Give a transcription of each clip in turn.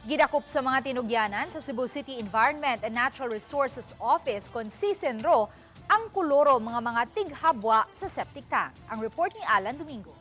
Gidakop sa mga tinugyanan sa Cebu City Environment and Natural Resources Office kon Sisenro ang kuloro mga tighabwa sa septic tank. Ang report ni Alan Domingo.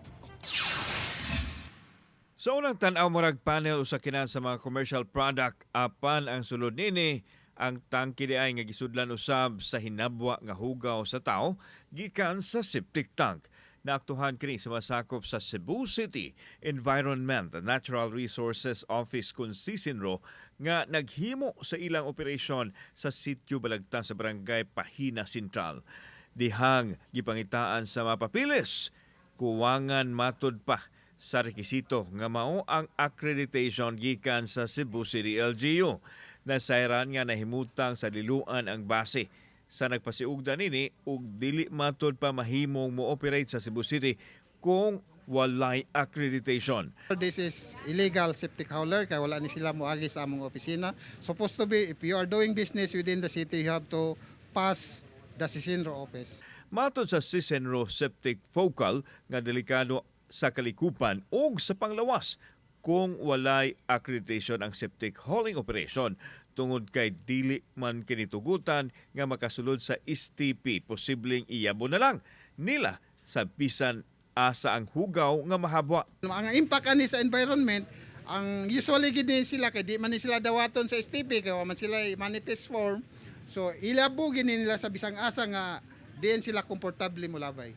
Sa unang tanaw murag panel sa kinan sa mga commercial product apan ang sulod nini ang tangke diay nga gisudlan usab sa hinabwa nga hugaw sa tao gikan sa septic tank. Naaktuhan kini sa masakop sa Cebu City Environment and Natural Resources Office kun Sisenro nga naghimo sa ilang operasyon sa sitio balagtan sa barangay Pahina Central. Dihang gipangitaan sa mapapilis, kuwangan matud pa sa rekisito nga mao ang accreditation gikan sa Cebu City LGU. Nasayran nga nahimutang sa liluan ang base sa nagpasiugda nini ug dili matod pa mahimong mo-operate sa Cebu City kung walay accreditation. This is illegal septic hauler kaya wala ni sila moagi sa among opisina. Supposed to be, if you are doing business within the city, you have to pass the Sisenro office. Matod sa Sisenro Septic Focal nga delikado sa kalikupan ug sa panglawas kung walay accreditation ang septic hauling operation tungod kay dili man kinitugutan nga makasulod sa STP, posibleng iyabo na lang nila sa bisan asa ang hugaw nga mahabwa. Ang impact ani sa environment, ang usually gid sila kay di man ni sila dawaton sa STP kay man sila manifest form. So ilabo gid nila sa bisang asa nga diin sila komportable mo labay.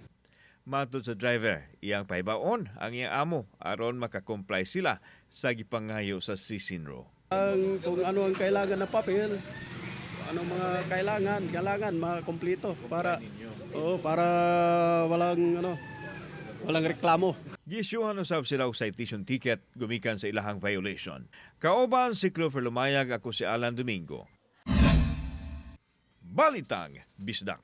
Matod sa driver, iyang paibaon ang iyang amo aron makakomply sila sa gipangayo sa Sisenro. Kung ano ang kailangan na papel, ano mga kailangan makompleto para walang reklamo. Gisyuhan usab sila og citation ticket gumikan sa ilahang violation. Kauban si Clover Lumayag, ako si Alan Domingo. Balitang Bisdak.